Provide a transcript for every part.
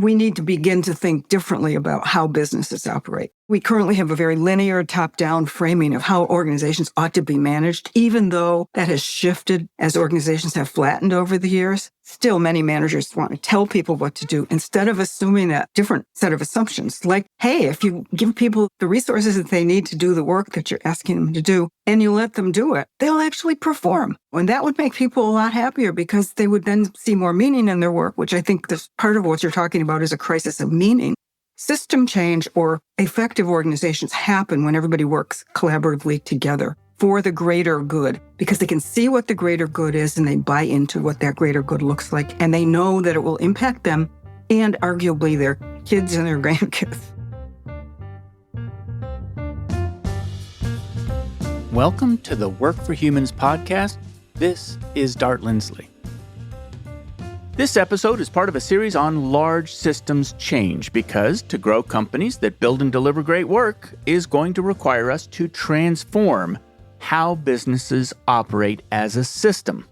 we need to begin to think differently about how businesses operate. We currently have a very linear top-down framing of how organizations ought to be managed, even though that has shifted as organizations have flattened over the years. Still, many managers want to tell people what to do instead of assuming a different set of assumptions. Like, hey, if you give people the resources that they need to do the work that you're asking them to do, and you let them do it, they'll actually perform. And that would make people a lot happier because they would then see more meaning in their work, which I think this part of what you're talking about is a crisis of meaning. System change or effective organizations happen when everybody works collaboratively together for the greater good, because they can see what the greater good is and they buy into what that greater good looks like, and they know that it will impact them and arguably their kids and their grandkids. Welcome to the Work for Humans podcast. This is Dart Lindsley. This episode is part of a series on large systems change because to grow companies that build and deliver great work is going to require us to transform how businesses operate as a system.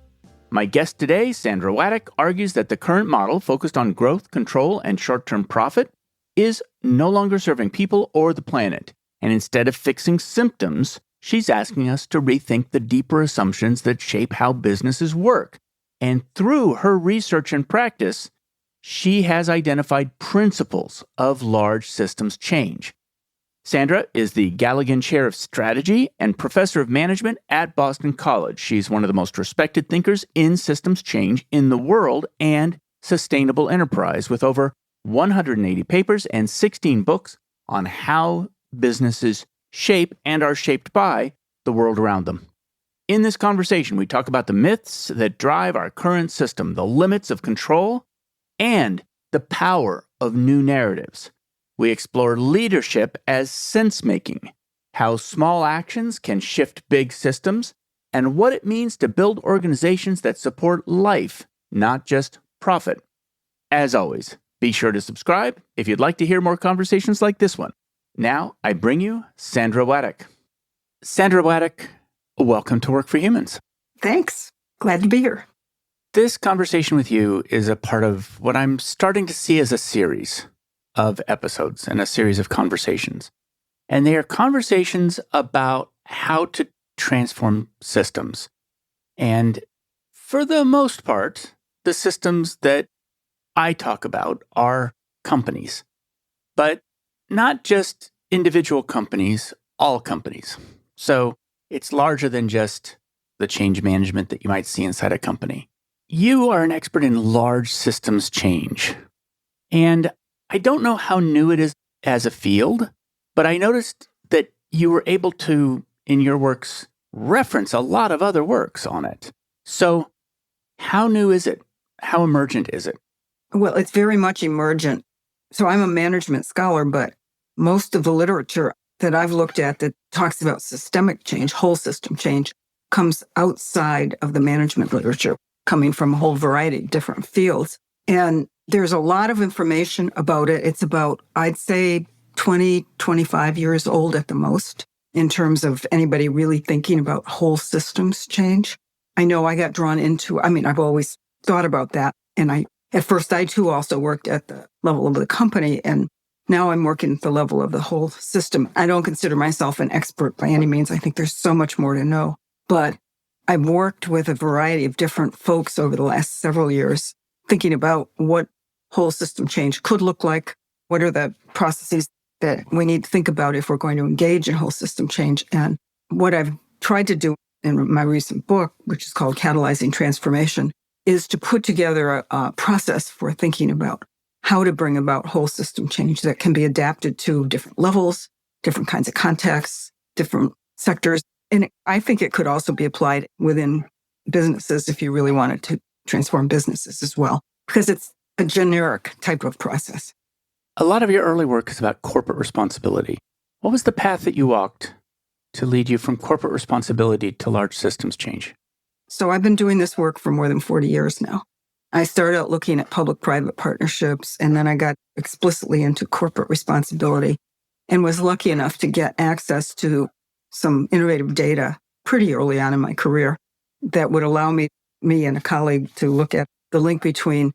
My guest today, Sandra Waddock, argues that the current model focused on growth, control, and short-term profit is no longer serving people or the planet. And instead of fixing symptoms, she's asking us to rethink the deeper assumptions that shape how businesses work. And through her research and practice, she has identified principles of large systems change. Sandra is the Galligan Chair of Strategy and Professor of Management at Boston College. She's one of the most respected thinkers in systems change in the world and sustainable enterprise, with over 180 papers and 16 books on how businesses shape and are shaped by the world around them. In this conversation, we talk about the myths that drive our current system, the limits of control, and the power of new narratives. We explore leadership as sensemaking, how small actions can shift big systems, and what it means to build organizations that support life, not just profit. As always, be sure to subscribe if you'd like to hear more conversations like this one. Now, I bring you Sandra Waddock. Sandra Waddock, welcome to Work for Humans. Thanks. Glad to be here. This conversation with you is a part of what I'm starting to see as a series of episodes and a series of conversations. And they are conversations about how to transform systems. And for the most part, the systems that I talk about are companies, but not just individual companies, all companies. So it's larger than just the change management that you might see inside a company. You are an expert in large systems change. And I don't know how new it is as a field, but I noticed that you were able to, in your works, reference a lot of other works on it. So how new is it? How emergent is it? Well, it's very much emergent. So I'm a management scholar, but most of the literature that I've looked at that talks about systemic change, whole system change, comes outside of the management literature, coming from a whole variety of different fields. And there's a lot of information about it. It's about, I'd say, 20, 25 years old at the most in terms of anybody really thinking about whole systems change. I know I got drawn into, I've always thought about that. And at first, I too also worked at the level of the company. And now I'm working at the level of the whole system. I don't consider myself an expert by any means. I think there's so much more to know. But I've worked with a variety of different folks over the last several years, thinking about what whole system change could look like. What are the processes that we need to think about if we're going to engage in whole system change? And what I've tried to do in my recent book, which is called Catalyzing Transformation, is to put together a process for thinking about how to bring about whole system change that can be adapted to different levels, different kinds of contexts, different sectors. And I think it could also be applied within businesses if you really wanted to transform businesses as well, because it's a generic type of process. A lot of your early work is about corporate responsibility. What was the path that you walked to lead you from corporate responsibility to large systems change? So I've been doing this work for more than 40 years now. I started out looking at public-private partnerships, and then I got explicitly into corporate responsibility and was lucky enough to get access to some innovative data pretty early on in my career that would allow me and a colleague to look at the link between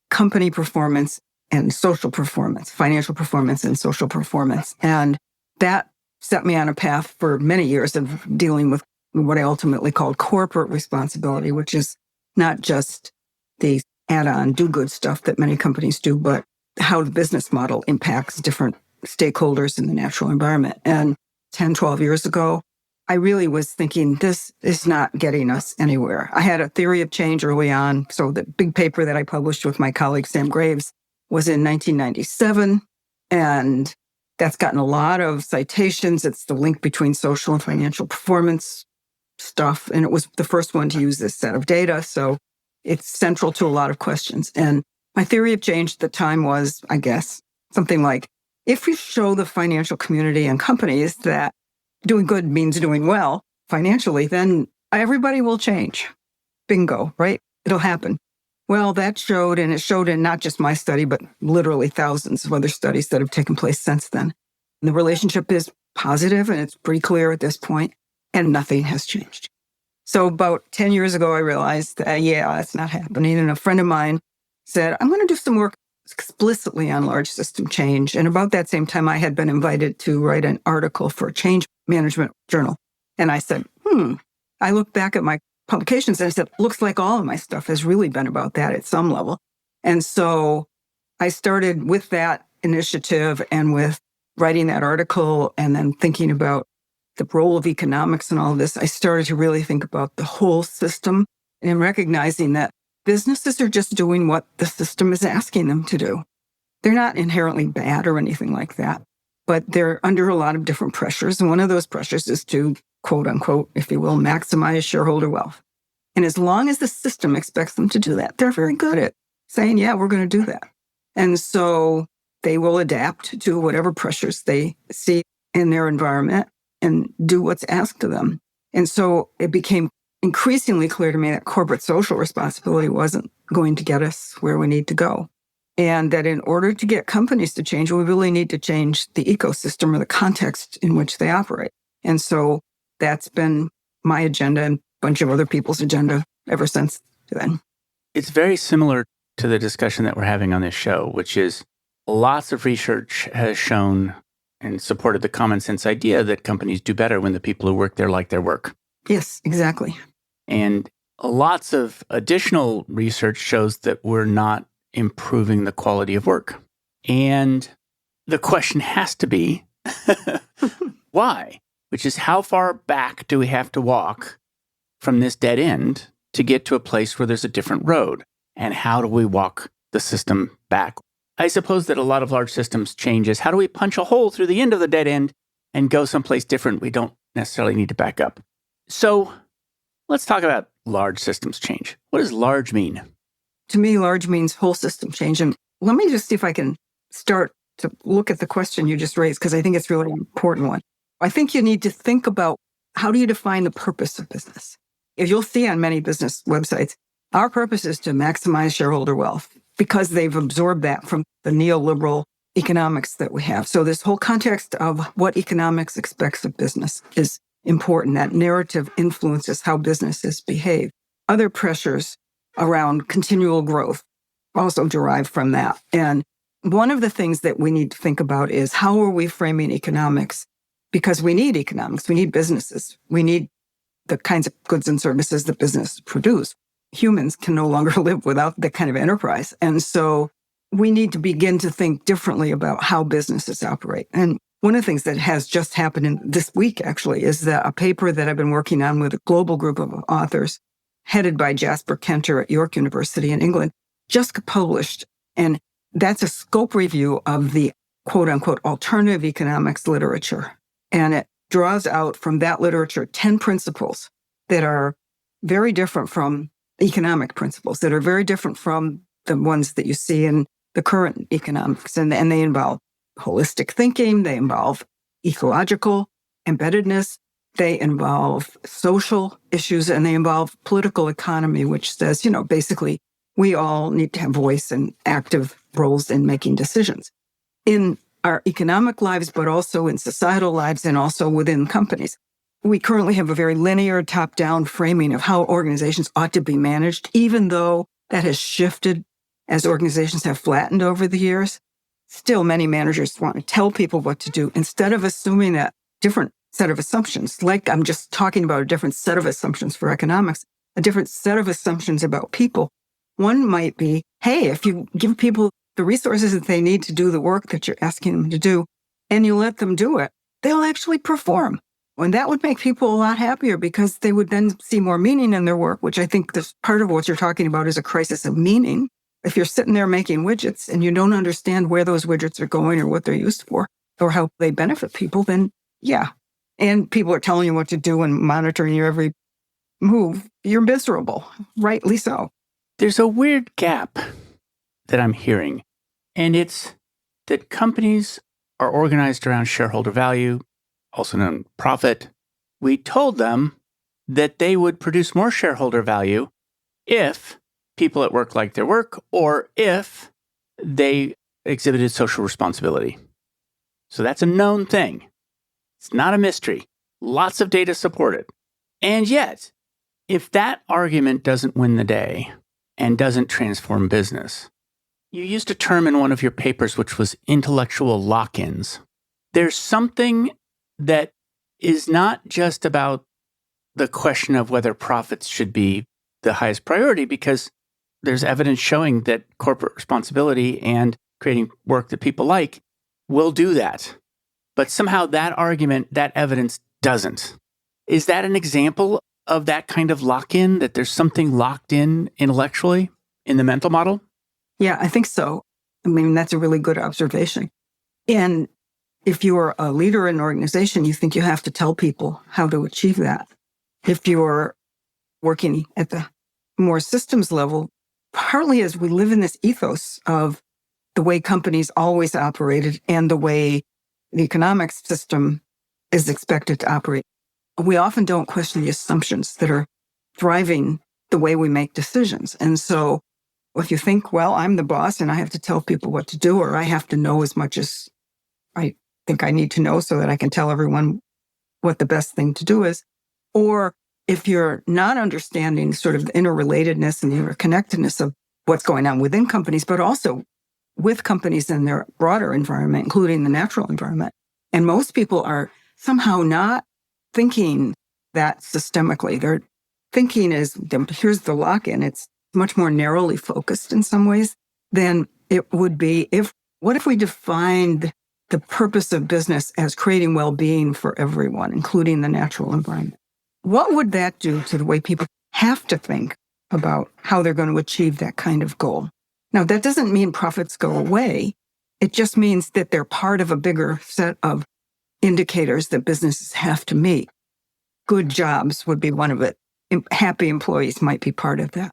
company performance and social performance, financial performance and social performance. And that set me on a path for many years of dealing with what I ultimately called corporate responsibility, which is not just the add-on do-good stuff that many companies do, but how the business model impacts different stakeholders in the natural environment. And 10, 12 years ago, I really was thinking, this is not getting us anywhere. I had a theory of change early on. So the big paper that I published with my colleague, Sam Graves, was in 1997. And that's gotten a lot of citations. It's the link between social and financial performance stuff. And it was the first one to use this set of data. So it's central to a lot of questions. And my theory of change at the time was, I guess, something like, if you show the financial community and companies that doing good means doing well financially, then everybody will change. Bingo, right? It'll happen. Well, that showed, and it showed in not just my study, but literally thousands of other studies that have taken place since then. And the relationship is positive, and it's pretty clear at this point, and nothing has changed. So about 10 years ago, I realized that, it's not happening. And a friend of mine said, I'm going to do some work explicitly on large system change. And about that same time, I had been invited to write an article for a change management journal. And I said, I looked back at my publications and I said, looks like all of my stuff has really been about that at some level. And so I started with that initiative and with writing that article and then thinking about the role of economics and all of this. I started to really think about the whole system and recognizing that businesses are just doing what the system is asking them to do. They're not inherently bad or anything like that, but they're under a lot of different pressures. And one of those pressures is to, quote unquote, if you will, maximize shareholder wealth. And as long as the system expects them to do that, they're very good at saying, yeah, we're going to do that. And so they will adapt to whatever pressures they see in their environment and do what's asked of them. And so it became increasingly clear to me that corporate social responsibility wasn't going to get us where we need to go. And that in order to get companies to change, we really need to change the ecosystem or the context in which they operate. And so that's been my agenda and a bunch of other people's agenda ever since then. It's very similar to the discussion that we're having on this show, which is lots of research has shown and supported the common sense idea that companies do better when the people who work there like their work. Yes, exactly. And lots of additional research shows that we're not improving the quality of work. And the question has to be, why? Which is, how far back do we have to walk from this dead end to get to a place where there's a different road? And how do we walk the system back? I suppose that a lot of large systems changes. How do we punch a hole through the end of the dead end and go someplace different? We don't necessarily need to back up. So let's talk about large systems change. What does large mean? To me, large means whole system change. And let me just see if I can start to look at the question you just raised, because I think it's really an important one. I think you need to think about, how do you define the purpose of business? If you'll see on many business websites, our purpose is to maximize shareholder wealth, because they've absorbed that from the neoliberal economics that we have. So this whole context of what economics expects of business is important. That narrative influences how businesses behave. Other pressures around continual growth also derive from that. And one of the things that we need to think about is, how are we framing economics? Because we need economics, we need businesses, we need the kinds of goods and services that businesses produce. Humans can no longer live without that kind of enterprise. And so we need to begin to think differently about how businesses operate. And one of the things that has just happened this week, actually, is that a paper that I've been working on with a global group of authors, headed by Jasper Kenter at York University in England, just got published. And that's a scope review of the quote unquote alternative economics literature. And it draws out from that literature 10 principles that are very different from economic principles, that are very different from the ones that you see in the current economics. And they involve holistic thinking, they involve ecological embeddedness, they involve social issues, and they involve political economy, which says, basically, we all need to have voice and active roles in making decisions in our economic lives, but also in societal lives and also within companies. We currently have a very linear top-down framing of how organizations ought to be managed, even though that has shifted as organizations have flattened over the years, still many managers want to tell people what to do instead of assuming a different set of assumptions. Like I'm just talking about a different set of assumptions for economics, a different set of assumptions about people. One might be, hey, if you give people the resources that they need to do the work that you're asking them to do, and you let them do it, they'll actually perform. And that would make people a lot happier because they would then see more meaning in their work, which I think this part of what you're talking about is a crisis of meaning. If you're sitting there making widgets and you don't understand where those widgets are going or what they're used for or how they benefit people, then yeah. And people are telling you what to do and monitoring your every move. You're miserable, rightly so. There's a weird gap that I'm hearing, and it's that companies are organized around shareholder value, also known as profit. We told them that they would produce more shareholder value if people at work liked their work or if they exhibited social responsibility. So that's a known thing. It's not a mystery. Lots of data support it. And yet, if that argument doesn't win the day and doesn't transform business, you used a term in one of your papers which was intellectual lock-ins. There's something that is not just about the question of whether profits should be the highest priority, because there's evidence showing that corporate responsibility and creating work that people like will do that. But somehow that argument, that evidence doesn't. Is that an example of that kind of lock-in, that there's something locked in intellectually in the mental model? Yeah, I think so. I mean, that's a really good observation. And if you're a leader in an organization, you think you have to tell people how to achieve that. If you're working at the more systems level, partly as we live in this ethos of the way companies always operated and the way the economic system is expected to operate, we often don't question the assumptions that are driving the way we make decisions. And so if you think, well, I'm the boss and I have to tell people what to do, or I have to know as much as I think I need to know so that I can tell everyone what the best thing to do is, or if you're not understanding sort of the interrelatedness and the interconnectedness of what's going on within companies, but also with companies in their broader environment, including the natural environment. And most people are somehow not thinking that systemically. Their thinking is, here's the lock-in. It's much more narrowly focused in some ways than it would be what if we defined the purpose of business as creating well-being for everyone, including the natural environment? What would that do to the way people have to think about how they're going to achieve that kind of goal? Now, that doesn't mean profits go away. It just means that they're part of a bigger set of indicators that businesses have to meet. Good jobs would be one of it. Happy employees might be part of that.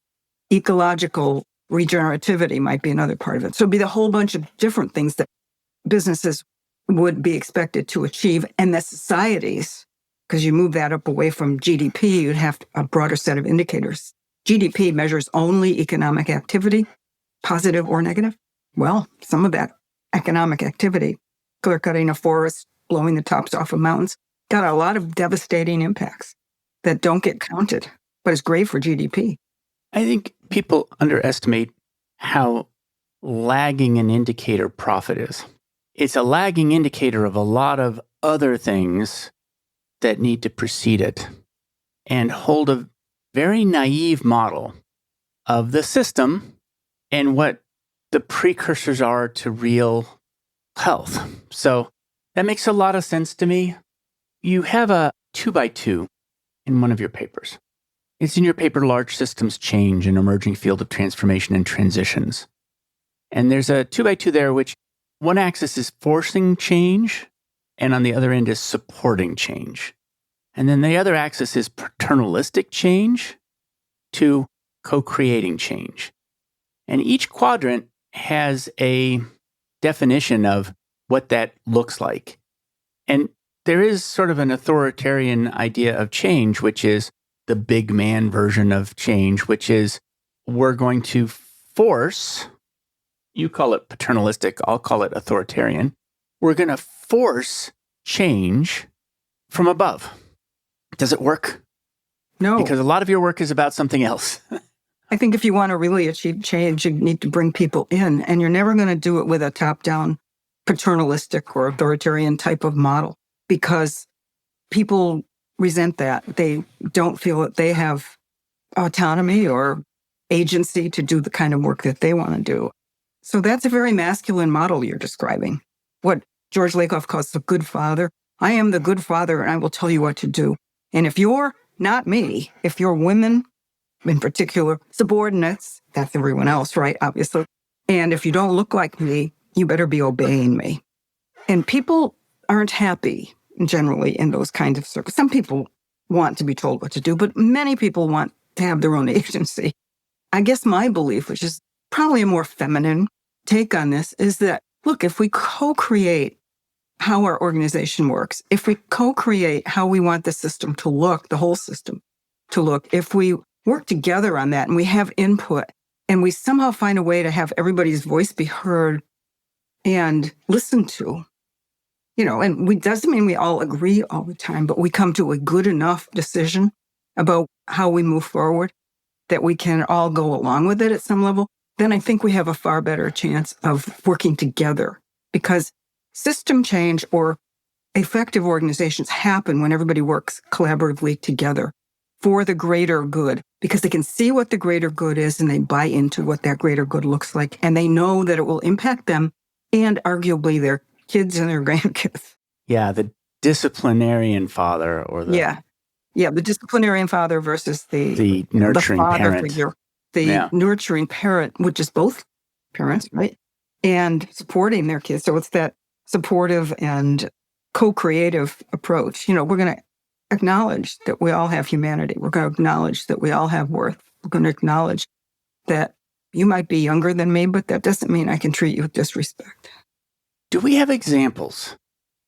Ecological regenerativity might be another part of it. So it'd be the whole bunch of different things that businesses would be expected to achieve, and that societies, because you move that up away from GDP, you'd have a broader set of indicators. GDP measures only economic activity, positive or negative. Well, some of that economic activity, clear cutting a forest, blowing the tops off of mountains, got a lot of devastating impacts that don't get counted, but it's great for GDP. I think people underestimate how lagging an indicator profit is. It's a lagging indicator of a lot of other things that need to precede it, and hold a very naive model of the system and what the precursors are to real health. So that makes a lot of sense to me. You have a 2x2 in one of your papers. It's in your paper, Large Systems Change, an Emerging Field of Transformation and Transitions. And there's a 2x2 there, which one axis is forcing change, and on the other end is supporting change. And then the other axis is paternalistic change to co-creating change. And each quadrant has a definition of what that looks like. And there is sort of an authoritarian idea of change, which is the big man version of change, which is we're going to force, you call it paternalistic, I'll call it authoritarian. We're going to force change from above. Does it work? No. Because a lot of your work is about something else. I think if you want to really achieve change, you need to bring people in, and you're never going to do it with a top-down, paternalistic or authoritarian type of model, because people resent that. They don't feel that they have autonomy or agency to do the kind of work that they want to do. So that's a very masculine model you're describing. What George Lakoff calls the good father. I am the good father, and I will tell you what to do. And if you're not me, if you're women, in particular, subordinates, that's everyone else, right? Obviously. And if you don't look like me, you better be obeying me. And people aren't happy generally in those kinds of circles. Some people want to be told what to do, but many people want to have their own agency. I guess my belief, which is probably a more feminine take on this, is that, look, if we co-create how our organization works, if we co-create how we want the system to look, the whole system to look, if we work together on that and we have input and we somehow find a way to have everybody's voice be heard and listened to, and we doesn't mean we all agree all the time, but we come to a good enough decision about how we move forward that we can all go along with it at some level, then I think we have a far better chance of working together, because system change or effective organizations happen when everybody works collaboratively together for the greater good, because they can see what the greater good is and they buy into what that greater good looks like. And they know that it will impact them and arguably their kids and their grandkids. Yeah, the disciplinarian father or the... Yeah, the disciplinarian father versus the nurturing the father parent. Figure, the nurturing parent, which is both parents, right? And supporting their kids. So it's that supportive and co-creative approach. We're going to acknowledge that we all have humanity. We're going to acknowledge that we all have worth. We're going to acknowledge that you might be younger than me, but that doesn't mean I can treat you with disrespect. Do we have examples,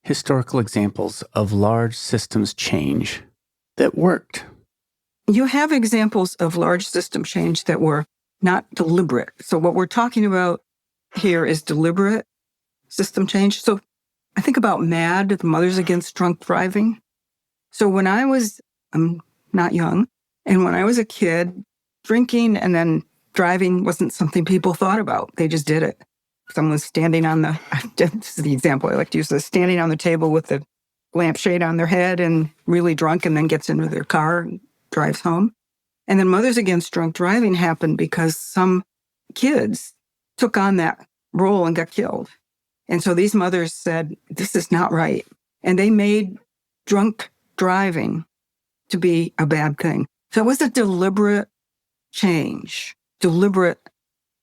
historical examples of large systems change that worked? You have examples of large system change that were not deliberate. So what we're talking about here is deliberate system change. So I think about MAD, the Mothers Against Drunk Driving. So when I'm not young, and when I was a kid, drinking and then driving wasn't something people thought about. They just did it. Someone's standing this is the example I like to use, standing on the table with the lampshade on their head and really drunk, and then gets into their car and drives home. And then Mothers Against Drunk Driving happened because some kids took on that role and got killed. And so these mothers said, this is not right. And they made drunk driving to be a bad thing. So it was a deliberate change, deliberate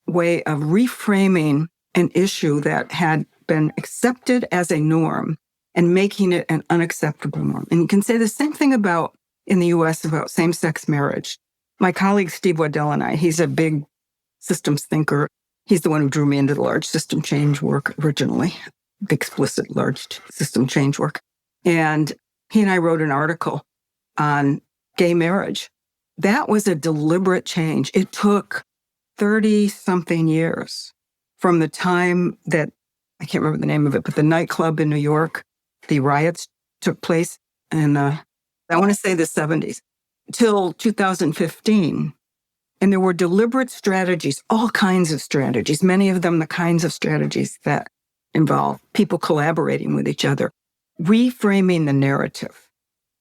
way of reframing an issue that had been accepted as a norm and making it an unacceptable norm. And you can say the same thing in the US about same-sex marriage. My colleague Steve Waddell and I, he's a big systems thinker. He's the one who drew me into the large system change work originally, the explicit large system change work. And he and I wrote an article on gay marriage. That was a deliberate change. It took 30-something years from the time that, I can't remember the name of it, but the nightclub in New York, the riots took place in, I want to say the 70s, till 2015. And there were deliberate strategies, all kinds of strategies, many of them the kinds of strategies that involve people collaborating with each other, reframing the narrative.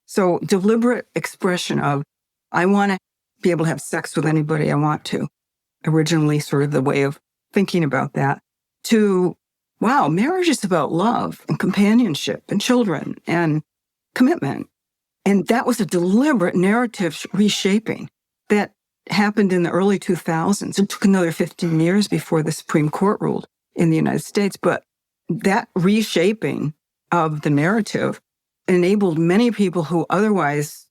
So deliberate expression of, I want to be able to have sex with anybody I want to, originally sort of the way of thinking about that, to, wow, marriage is about love and companionship and children and commitment. And that was a deliberate narrative reshaping that happened in the early 2000s. It took another 15 years before the Supreme Court ruled in the United States. But that reshaping of the narrative enabled many people who otherwise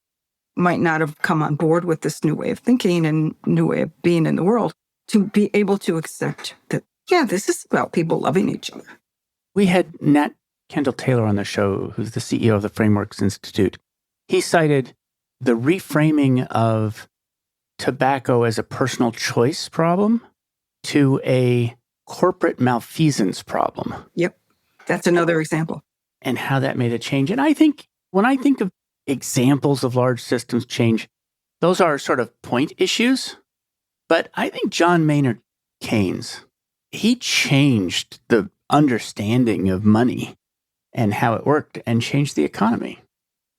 might not have come on board with this new way of thinking and new way of being in the world to be able to accept that, yeah, this is about people loving each other. We had Nat Kendall Taylor on the show, who's the CEO of the Frameworks Institute. He cited the reframing of tobacco as a personal choice problem to a corporate malfeasance problem. Yep. That's another example. And how that made a change. And I think when I think of examples of large systems change, those are sort of point issues. But I think John Maynard Keynes, he changed the understanding of money and how it worked and changed the economy.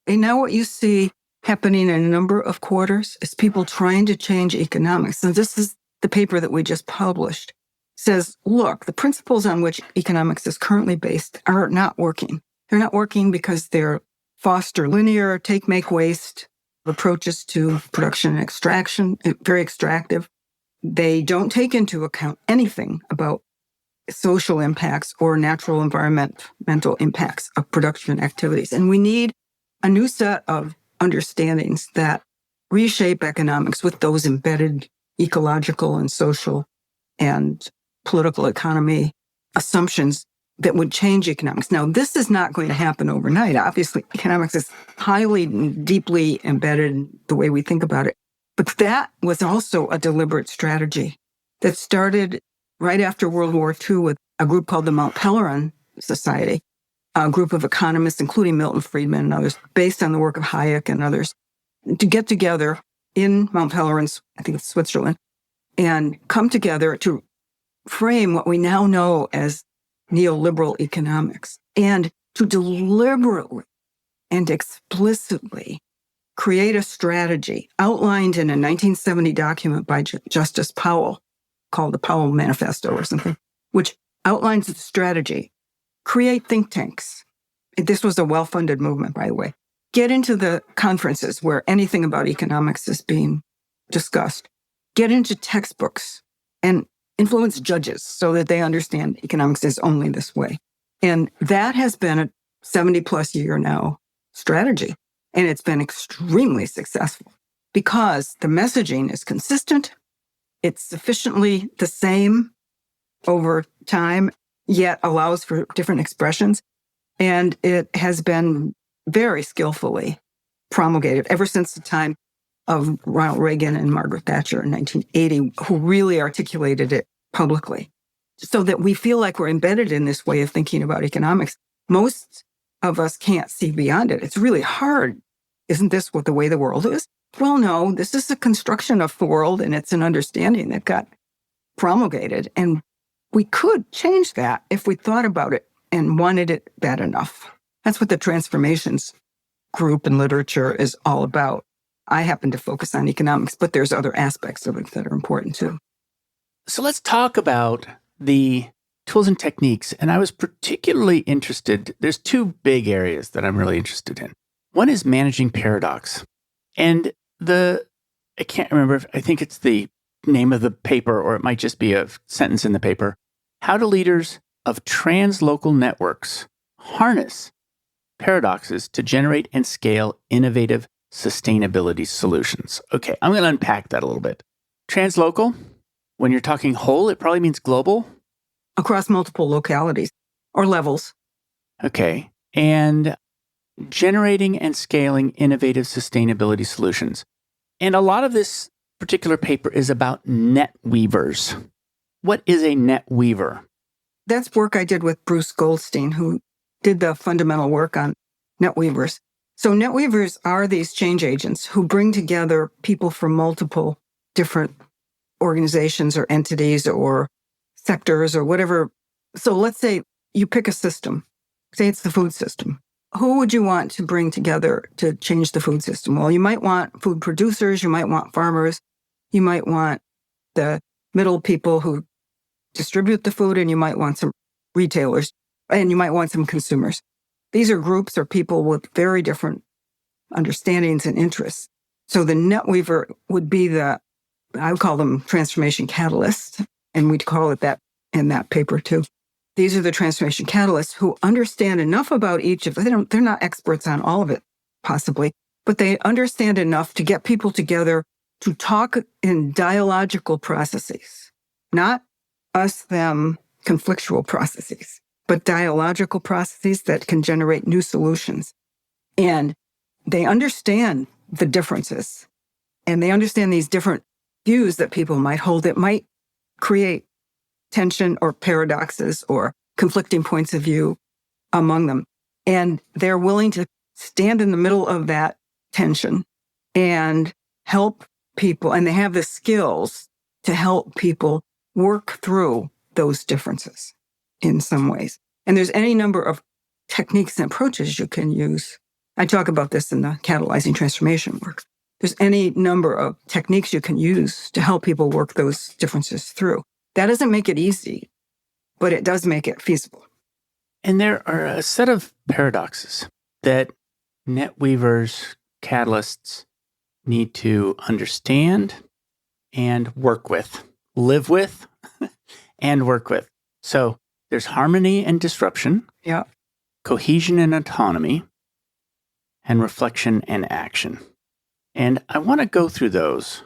And now what you see happening in a number of quarters is people trying to change economics. So this is the paper that we just published. Says, look, the principles on which economics is currently based are not working. They're not working because they're foster linear, take, make, waste approaches to production and extraction, very extractive. They don't take into account anything about social impacts or natural environmental impacts of production activities. And we need a new set of understandings that reshape economics with those embedded ecological and social and political economy assumptions that would change economics. Now, this is not going to happen overnight. Obviously, economics is highly and deeply embedded in the way we think about it. But that was also a deliberate strategy that started right after World War II with a group called the Mount Pelerin Society, a group of economists, including Milton Friedman and others, based on the work of Hayek and others, to get together in Mount Pelerin, I think it's Switzerland, and come together to frame what we now know as neoliberal economics and to deliberately and explicitly create a strategy outlined in a 1970 document by Justice Powell called the Powell Manifesto or something, which outlines the strategy. Create think tanks. This was a well-funded movement, by the way. Get into the conferences where anything about economics is being discussed. Get into textbooks and influence judges so that they understand economics is only this way. And that has been a 70-plus year now strategy. And it's been extremely successful because the messaging is consistent. It's sufficiently the same over time, yet allows for different expressions. And it has been very skillfully promulgated ever since the time of Ronald Reagan and Margaret Thatcher in 1980, who really articulated it publicly so that we feel like we're embedded in this way of thinking about economics. Most of us can't see beyond it. It's really hard. Isn't this what the way the world is? Well, no, this is a construction of the world, and it's an understanding that got promulgated. And we could change that if we thought about it and wanted it bad enough. That's what the transformations group in literature is all about. I happen to focus on economics, but there's other aspects of it that are important too. So let's talk about the tools and techniques. And I was particularly interested, there's two big areas that I'm really interested in. One is managing paradox. And I can't remember, I think it's the name of the paper, or it might just be a sentence in the paper. How do leaders of translocal networks harness paradoxes to generate and scale innovative sustainability solutions? Okay, I'm going to unpack that a little bit. Translocal, when you're talking whole, it probably means global. Across multiple localities or levels. Okay, and generating and scaling innovative sustainability solutions. And a lot of this particular paper is about net weavers. What is a net weaver? That's work I did with Bruce Goldstein, who did the fundamental work on net weavers. So net weavers are these change agents who bring together people from multiple different organizations or entities or sectors or whatever. So let's say you pick a system. Say it's the food system. Who would you want to bring together to change the food system? Well, you might want food producers, you might want farmers, you might want the middle people who distribute the food, and you might want some retailers, and you might want some consumers. These are groups or people with very different understandings and interests. So the net weaver would be I would call them transformation catalysts, and we'd call it that in that paper too. These are the transformation catalysts who understand enough about each of them. They're not experts on all of it, possibly, but they understand enough to get people together to talk in dialogical processes, not us, them, conflictual processes, but dialogical processes that can generate new solutions. And they understand the differences, and they understand these different views that people might hold that might create tension or paradoxes or conflicting points of view among them. And they're willing to stand in the middle of that tension and help people. And they have the skills to help people work through those differences in some ways. And there's any number of techniques and approaches you can use. I talk about this in the Catalyzing Transformation work. There's any number of techniques you can use to help people work those differences through. That doesn't make it easy, but it does make it feasible. And there are a set of paradoxes that net weavers, catalysts need to understand and work with, live with and work with. So there's harmony and disruption, Yeah. cohesion and autonomy, and reflection and action. And I want to go through those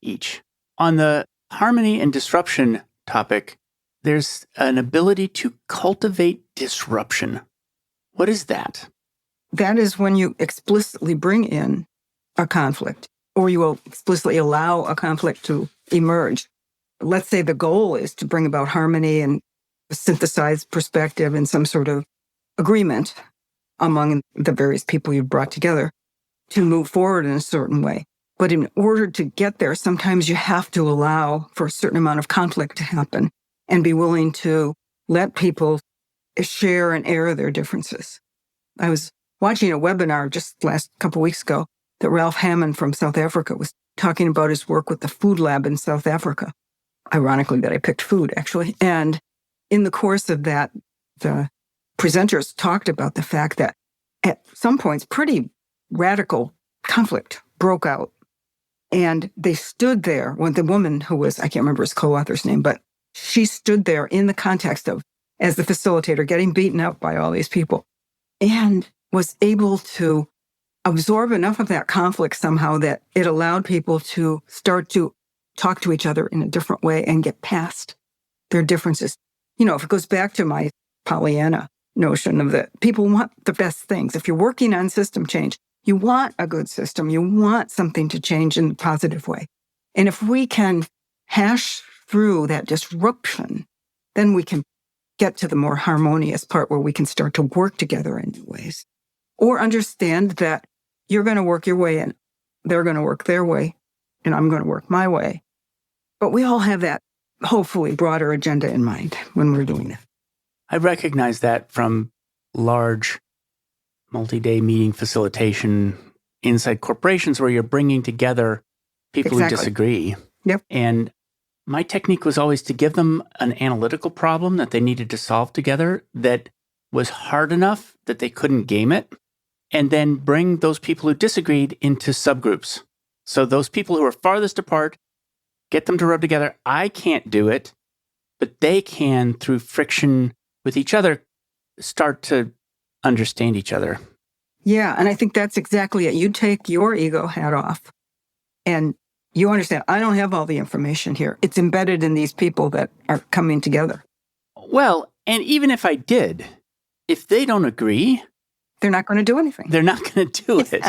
each. On the harmony and disruption topic, there's an ability to cultivate disruption. What is that? That is when you explicitly bring in a conflict, or you will explicitly allow a conflict to emerge. Let's say the goal is to bring about harmony and a synthesized perspective and some sort of agreement among the various people you've brought together to move forward in a certain way. But in order to get there, sometimes you have to allow for a certain amount of conflict to happen and be willing to let people share and air their differences. I was watching a webinar just last couple of weeks ago that Ralph Hammond from South Africa was talking about his work with the food lab in South Africa. Ironically, that I picked food, actually. And in the course of that, the presenters talked about the fact that at some points, pretty radical conflict broke out. And they stood there when the woman who was, I can't remember his co-author's name, but she stood there in the context of, as the facilitator, getting beaten up by all these people, and was able to absorb enough of that conflict somehow that it allowed people to start to talk to each other in a different way and get past their differences. You know, if it goes back to my Pollyanna notion of that people want the best things. If you're working on system change, you want a good system. You want something to change in a positive way. And if we can hash through that disruption, then we can get to the more harmonious part where we can start to work together in new ways. Or understand that you're going to work your way and they're going to work their way and I'm going to work my way. But we all have that hopefully broader agenda in mind when we're doing it. I recognize that from large multi-day meeting facilitation inside corporations where you're bringing together people who disagree. Yep. And my technique was always to give them an analytical problem that they needed to solve together that was hard enough that they couldn't game it, and then bring those people who disagreed into subgroups. So those people who are farthest apart, get them to rub together. I can't do it, but they can, through friction with each other, start to understand each other. Yeah, and I think that's exactly it. You take your ego hat off and you understand, I don't have all the information here. It's embedded in these people that are coming together. Well, and even if I did, if they don't agree, they're not going to do anything. They're not going to do it.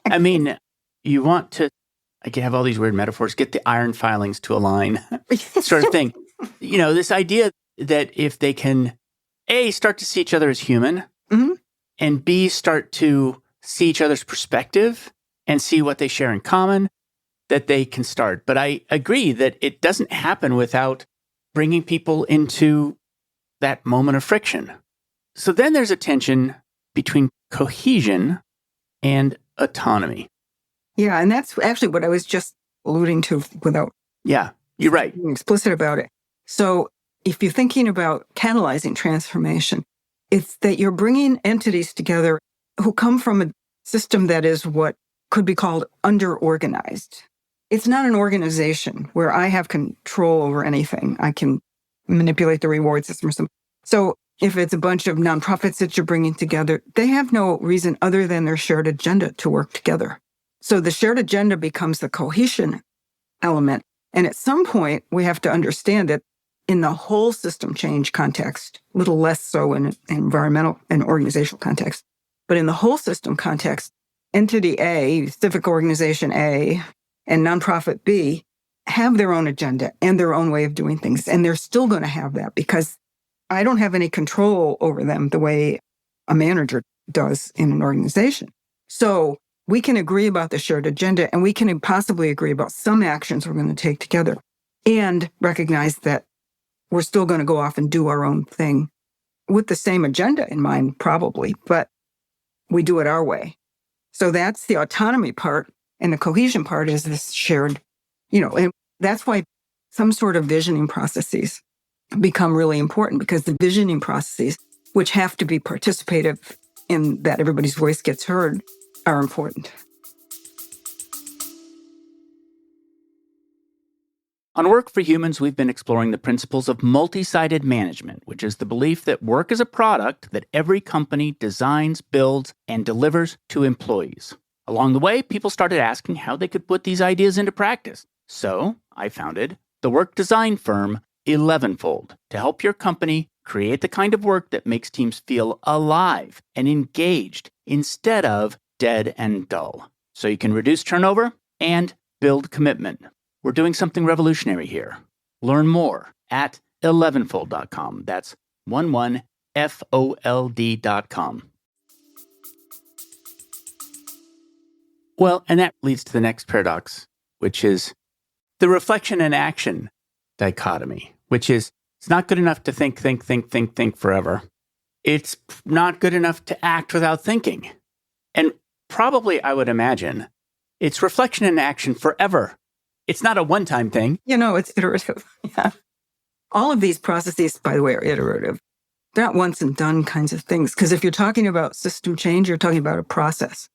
I mean, you want to, I can have all these weird metaphors, get the iron filings to align sort of thing. You know, this idea that if they can, A, start to see each other as human, Mm-hmm. and B, start to see each other's perspective and see what they share in common, that they can start. But I agree that it doesn't happen without bringing people into that moment of friction. So then there's a tension between cohesion and autonomy. Yeah, and that's actually what I was just alluding to without Yeah, you're right. being explicit about it. So if you're thinking about catalyzing transformation, it's that you're bringing entities together who come from a system that is what could be called under-organized. It's not an organization where I have control over anything. I can manipulate the reward system or something. So if it's a bunch of nonprofits that you're bringing together, they have no reason other than their shared agenda to work together. So the shared agenda becomes the cohesion element. And at some point, we have to understand that in the whole system change context, a little less so in environmental and organizational context, but in the whole system context, entity A, civic organization A, and nonprofit B have their own agenda and their own way of doing things. And they're still going to have that because I don't have any control over them the way a manager does in an organization. So we can agree about the shared agenda and we can possibly agree about some actions we're going to take together. and recognize that we're still going to go off and do our own thing with the same agenda in mind, probably, but we do it our way. So that's the autonomy part. And the cohesion part is this shared, and that's why some sort of visioning processes become really important, because the visioning processes, which have to be participative in that everybody's voice gets heard, are important. On Work for Humans, we've been exploring the principles of multi-sided management, which is the belief that work is a product that every company designs, builds, and delivers to employees. Along the way, people started asking how they could put these ideas into practice. So I founded the work design firm 11fold to help your company create the kind of work that makes teams feel alive and engaged instead of dead and dull, so you can reduce turnover and build commitment. We're doing something revolutionary here. Learn more at 11fold.com. That's 11fold.com. Well, and that leads to the next paradox, which is the reflection and action dichotomy, which is it's not good enough to think forever. It's not good enough to act without thinking. And probably, I would imagine, it's reflection and action forever. It's not a one-time thing. It's iterative. Yeah. All of these processes, by the way, are iterative. They're not once and done kinds of things. Because if you're talking about system change, you're talking about a process.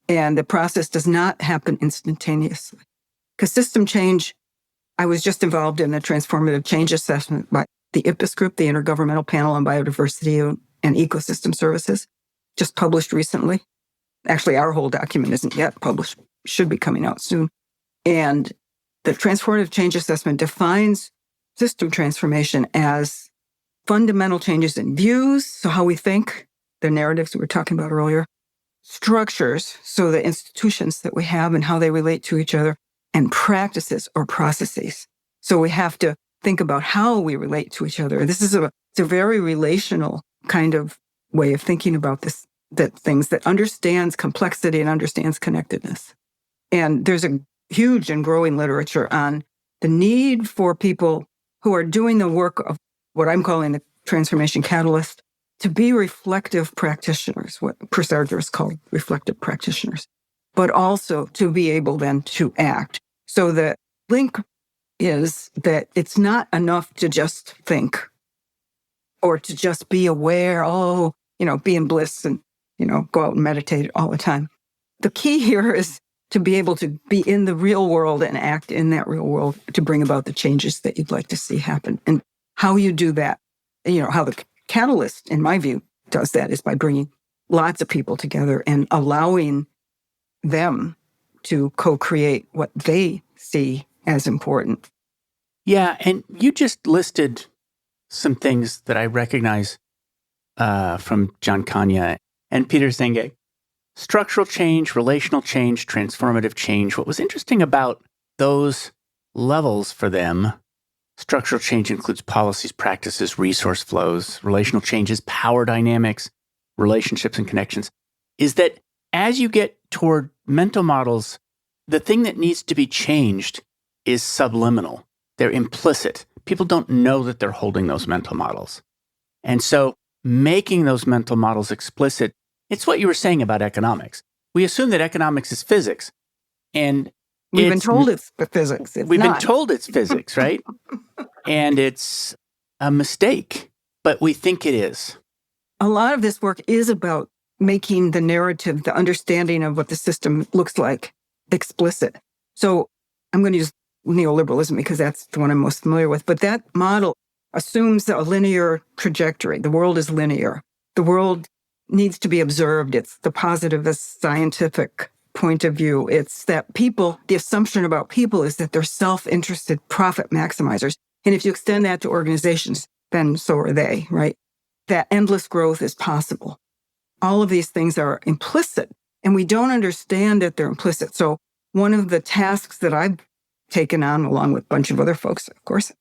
And the process does not happen instantaneously. Because system change, I was just involved in a transformative change assessment by the IPBES group, the Intergovernmental Panel on Biodiversity and Ecosystem Services, just published recently. Actually, our whole document isn't yet published, should be coming out soon. And the transformative change assessment defines system transformation as fundamental changes in views, so how we think, the narratives we were talking about earlier, structures, so the institutions that we have and how they relate to each other, and practices or processes. So we have to think about how we relate to each other. This is it's a very relational kind of way of thinking about this, that things that understands complexity and understands connectedness. And there's a huge and growing literature on the need for people who are doing the work of what I'm calling the transformation catalyst to be reflective practitioners, what Prasargers called reflective practitioners, but also to be able then to act. So the link is that it's not enough to just think or to just be aware, be in bliss and, go out and meditate all the time. The key here is to be able to be in the real world and act in that real world to bring about the changes that you'd like to see happen. And how you do that, how the catalyst, in my view, does that is by bringing lots of people together and allowing them to co-create what they see as important. Yeah, and you just listed some things that I recognize from John Kanya and Peter Senge. Structural change, relational change, transformative change. What was interesting about those levels for them, structural change includes policies, practices, resource flows. Relational change is power dynamics, relationships and connections, is that as you get toward mental models, the thing that needs to be changed is subliminal. They're implicit. People don't know that they're holding those mental models. And so making those mental models explicit, it's what you were saying about economics. We assume that economics is physics. And we've been told it's physics. We've been told it's physics, right? And it's a mistake, but we think it is. A lot of this work is about making the narrative, the understanding of what the system looks like, explicit. So I'm going to use neoliberalism because that's the one I'm most familiar with. But that model assumes a linear trajectory. The world is linear. The world needs to be observed. It's the positivist scientific point of view. It's that people, the assumption about people is that they're self-interested profit maximizers. And if you extend that to organizations, then so are they, right? That endless growth is possible. All of these things are implicit, and we don't understand that they're implicit. So one of the tasks that I've taken on, along with a bunch of other folks, of course,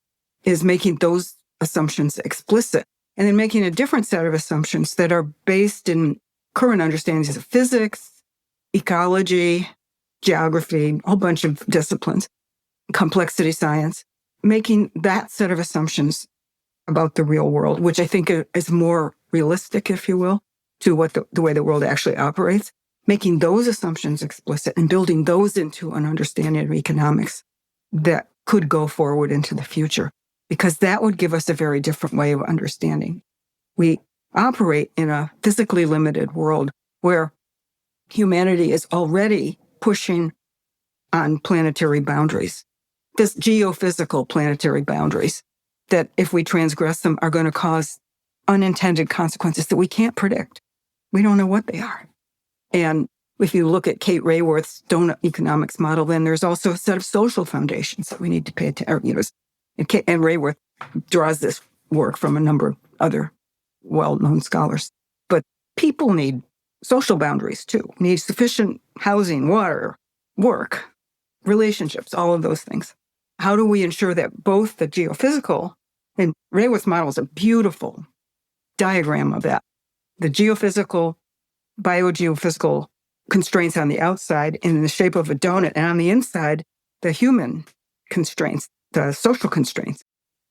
is making those assumptions explicit, and then making a different set of assumptions that are based in current understandings of physics, ecology, geography, a whole bunch of disciplines, complexity science, making that set of assumptions about the real world, which I think is more realistic, if you will, to what the way the world actually operates, making those assumptions explicit and building those into an understanding of economics that could go forward into the future, because that would give us a very different way of understanding. We operate in a physically limited world where humanity is already pushing on planetary boundaries, this geophysical planetary boundaries, that if we transgress them are going to cause unintended consequences that we can't predict. We don't know what they are. And if you look at Kate Raworth's donut economics model, then there's also a set of social foundations that we need to pay attention. And Raworth draws this work from a number of other well-known scholars. But people need social boundaries too, need sufficient housing, water, work, relationships, all of those things. How do we ensure that both the geophysical, and Raworth's model is a beautiful diagram of that, the geophysical, biogeophysical constraints on the outside in the shape of a donut, and on the inside, the human constraints, the social constraints.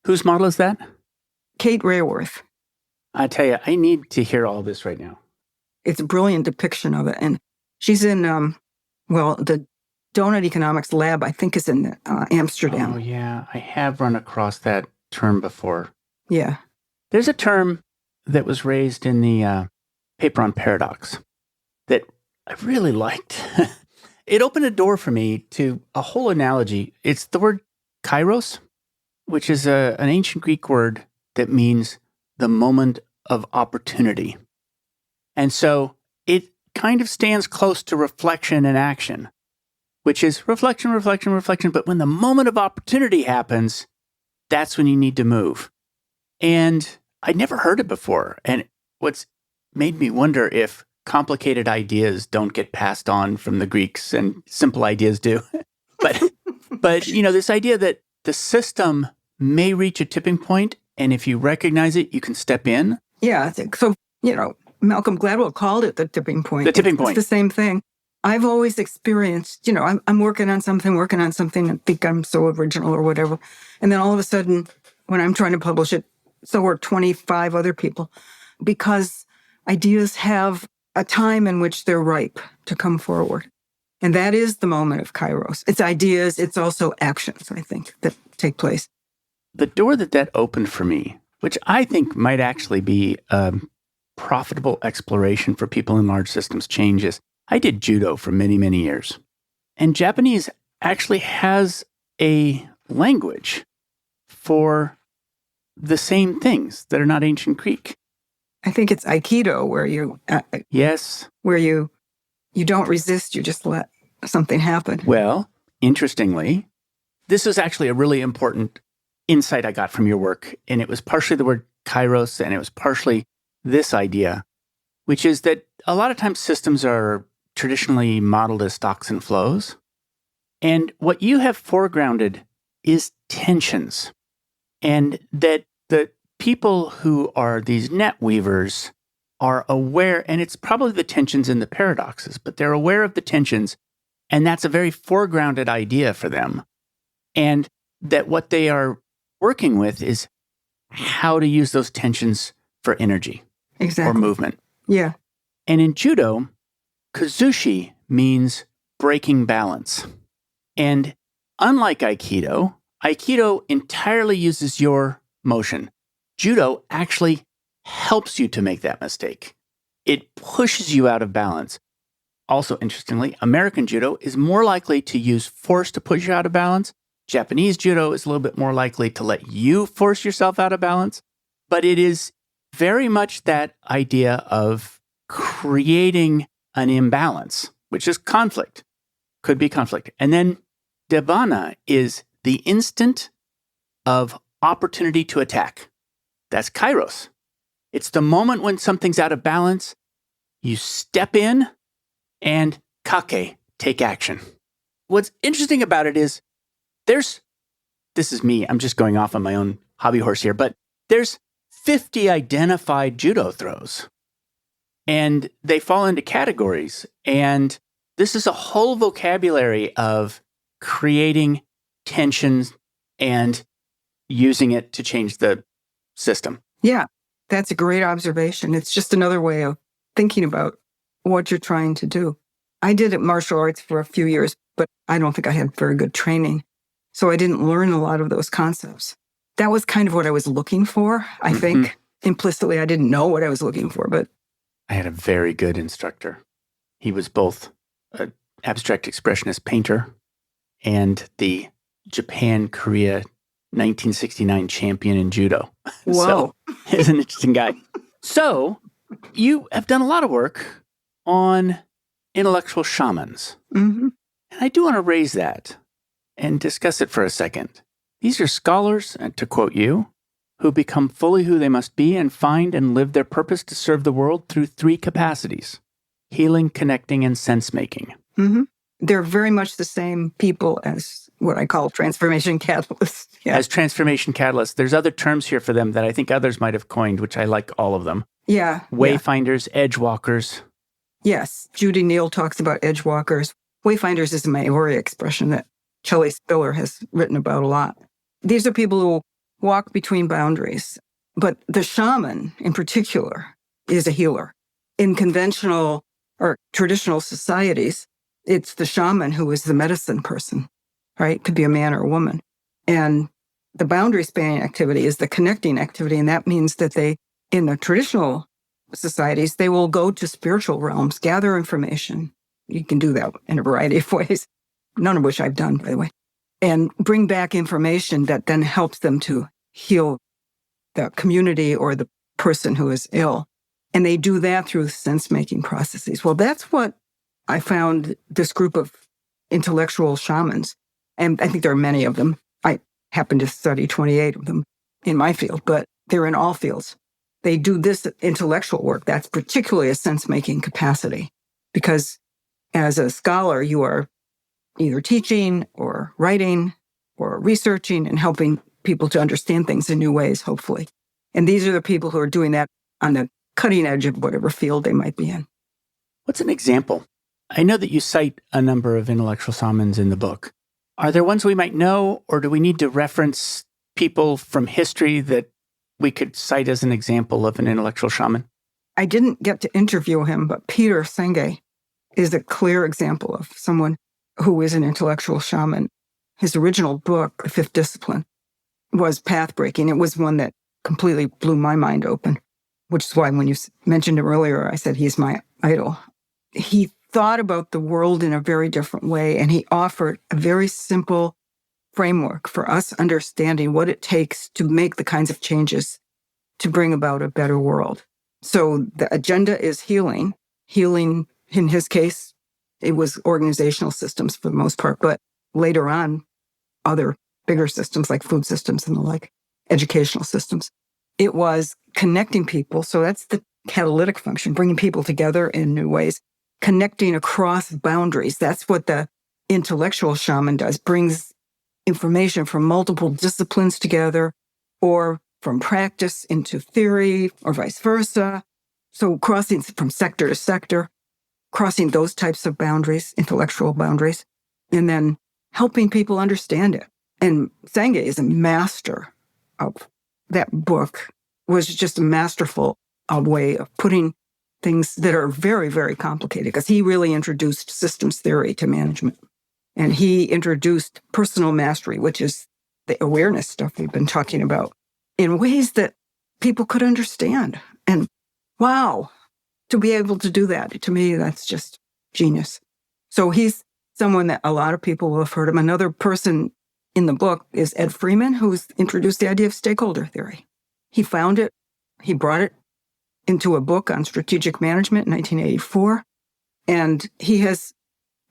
Whose model is that? Kate Raworth. I tell you, I need to hear all this right now. It's a brilliant depiction of it. And she's in, the donut economics lab, I think, is in Amsterdam. Oh, yeah. I have run across that term before. Yeah. There's a term that was raised in the paper on paradox that I really liked. It opened a door for me to a whole analogy. It's the word kairos, which is an ancient Greek word that means the moment of opportunity. And so it kind of stands close to reflection and action, which is reflection. But when the moment of opportunity happens, that's when you need to move. And I'd never heard it before. And what's made me wonder if complicated ideas don't get passed on from the Greeks and simple ideas do. But this idea that the system may reach a tipping point, and if you recognize it, you can step in. Yeah. So, Malcolm Gladwell called it the tipping point. The tipping point. It's the same thing. I've always experienced, I'm working on something, and think I'm so original or whatever. And then all of a sudden, when I'm trying to publish it, so are 25 other people, because ideas have a time in which they're ripe to come forward. And that is the moment of kairos. It's ideas, it's also actions, I think, that take place. The door that opened for me, which I think might actually be a profitable exploration for people in large systems changes. I did judo for many, many years. And Japanese actually has a language for the same things that are not ancient Greek. I think it's Aikido, where you yes, where you don't resist, you just let something happen. Well, interestingly, this is actually a really important insight I got from your work, and it was partially the word kairos, and it was partially this idea, which is that a lot of times systems are traditionally modeled as stocks and flows, and what you have foregrounded is tensions, and that the people who are these net weavers are aware, and it's probably the tensions and the paradoxes, but they're aware of the tensions, and that's a very foregrounded idea for them. And that what they are working with is how to use those tensions for energy or movement. Yeah. And in judo, kazushi means breaking balance. And unlike Aikido, Aikido entirely uses your motion. Judo actually helps you to make that mistake. It pushes you out of balance. Also, interestingly, American judo is more likely to use force to push you out of balance. Japanese judo is a little bit more likely to let you force yourself out of balance. But it is very much that idea of creating an imbalance, which is conflict, could be conflict. And then Dhavana is the instant of opportunity to attack. That's kairos. It's the moment when something's out of balance, you step in and kake, take action. What's interesting about it is this is me, I'm just going off on my own hobby horse here, but there's 50 identified judo throws. And they fall into categories. And this is a whole vocabulary of creating tensions and using it to change the system. Yeah, that's a great observation. It's just another way of thinking about what you're trying to do. I did martial arts for a few years, but I don't think I had very good training. So I didn't learn a lot of those concepts. That was kind of what I was looking for, I think. Implicitly, I didn't know what I was looking for, but I had a very good instructor. He was both an abstract expressionist painter and the Japan-Korea 1969 champion in judo. whoa. So he's an interesting guy. So you have done a lot of work on intellectual shamans. Mm-hmm. And I do want to raise that and discuss it for a second. These are scholars, to quote you, who become fully who they must be and find and live their purpose to serve the world through 3 capacities: healing, connecting, and sense-making. Mm-hmm. They're very much the same people as what I call transformation catalysts. Yeah. As transformation catalysts, there's other terms here for them that I think others might have coined, which I like all of them. Yeah. Wayfinders, edge walkers. Yes. Judy Neal talks about edge walkers. Wayfinders is a Maori expression that Shelley Spiller has written about a lot. These are people who walk between boundaries. But the shaman, in particular, is a healer. In conventional or traditional societies, it's the shaman who is the medicine person, right? Could be a man or a woman. And the boundary spanning activity is the connecting activity. And that means that they, in the traditional societies, they will go to spiritual realms, gather information. You can do that in a variety of ways, none of which I've done, by the way, and bring back information that then helps them to heal the community or the person who is ill. And they do that through sense-making processes. Well, that's what I found this group of intellectual shamans, and I think there are many of them. I happen to study 28 of them in my field, but they're in all fields. They do this intellectual work. That's particularly a sense-making capacity, because as a scholar, you are either teaching or writing or researching and helping people to understand things in new ways, hopefully. And these are the people who are doing that on the cutting edge of whatever field they might be in. What's an example? I know that you cite a number of intellectual shamans in the book. Are there ones we might know, or do we need to reference people from history that we could cite as an example of an intellectual shaman? I didn't get to interview him, but Peter Senge is a clear example of someone who is an intellectual shaman. His original book, The Fifth Discipline, was path-breaking. It was one that completely blew my mind open, which is why when you mentioned him earlier, I said he's my idol. He thought about the world in a very different way, and he offered a very simple framework for us understanding what it takes to make the kinds of changes to bring about a better world. So the agenda is healing. Healing, in his case, it was organizational systems for the most part, but later on, other bigger systems like food systems and the like, educational systems. It was connecting people. So that's the catalytic function, bringing people together in new ways, connecting across boundaries. That's what the intellectual shaman does, brings information from multiple disciplines together, or from practice into theory, or vice versa. So crossing from sector to sector, crossing those types of boundaries, intellectual boundaries, and then helping people understand it. And Senge is a master of that book, was just a masterful way of putting things that are very, very complicated, because he really introduced systems theory to management. And he introduced personal mastery, which is the awareness stuff we've been talking about, in ways that people could understand. And wow, to be able to do that, to me, that's just genius. So he's someone that a lot of people will have heard of. Another person in the book is Ed Freeman, who's introduced the idea of stakeholder theory. He found it, he brought it into a book on strategic management in 1984, and he has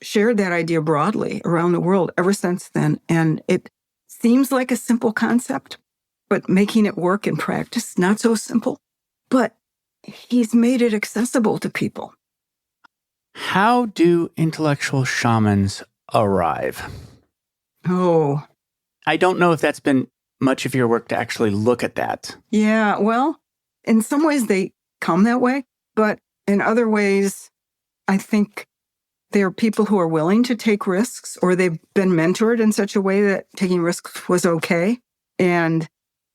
shared that idea broadly around the world ever since then. And it seems like a simple concept, but making it work in practice, not so simple. But he's made it accessible to people. How do intellectual shamans arrive? Oh. I don't know if that's been much of your work to actually look at that. Yeah, well, in some ways they come that way, but in other ways, I think there are people who are willing to take risks, or they've been mentored in such a way that taking risks was okay. And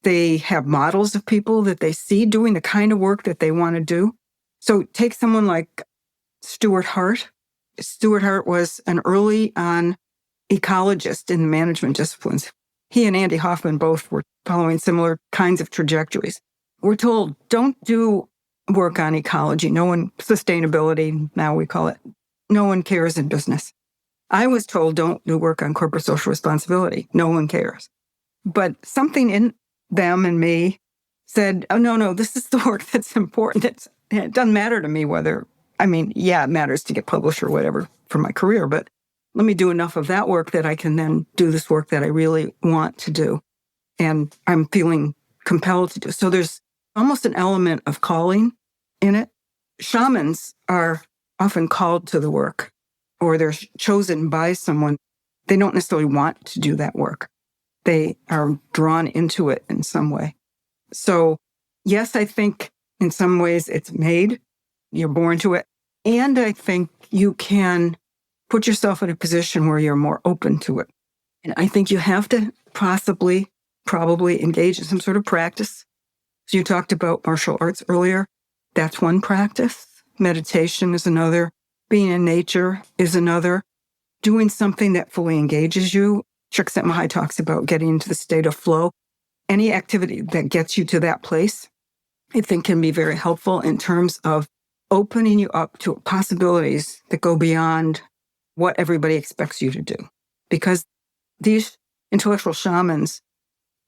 they have models of people that they see doing the kind of work that they want to do. So take someone like Stuart Hart. Stuart Hart was an early on ecologist in the management disciplines. He and Andy Hoffman both were following similar kinds of trajectories. We're told, don't do work on ecology. Sustainability, now we call it, no one cares in business. I was told, don't do work on corporate social responsibility. No one cares. But something in them and me said, oh, no, this is the work that's important. It doesn't matter to me it matters to get published or whatever for my career, but let me do enough of that work that I can then do this work that I really want to do. And I'm feeling compelled to do. So there's almost an element of calling in it. Shamans are often called to the work, or they're chosen by someone. They don't necessarily want to do that work. They are drawn into it in some way. So yes, I think in some ways it's made. You're born to it. And I think you can put yourself in a position where you're more open to it. And I think you have to probably engage in some sort of practice. So you talked about martial arts earlier. That's one practice. Meditation is another. Being in nature is another. Doing something that fully engages you. Csikszentmihalyi talks about getting into the state of flow. Any activity that gets you to that place, I think, can be very helpful in terms of opening you up to possibilities that go beyond what everybody expects you to do. Because these intellectual shamans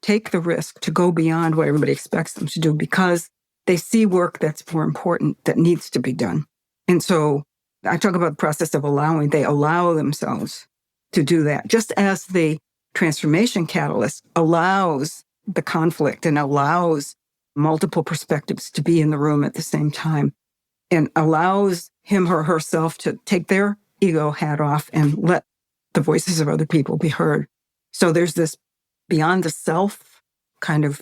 take the risk to go beyond what everybody expects them to do because they see work that's more important that needs to be done. And so I talk about the process of allowing. They allow themselves to do that, just as the transformation catalyst allows the conflict and allows multiple perspectives to be in the room at the same time and allows him or herself to take their ego hat off and let the voices of other people be heard. So there's this beyond the self kind of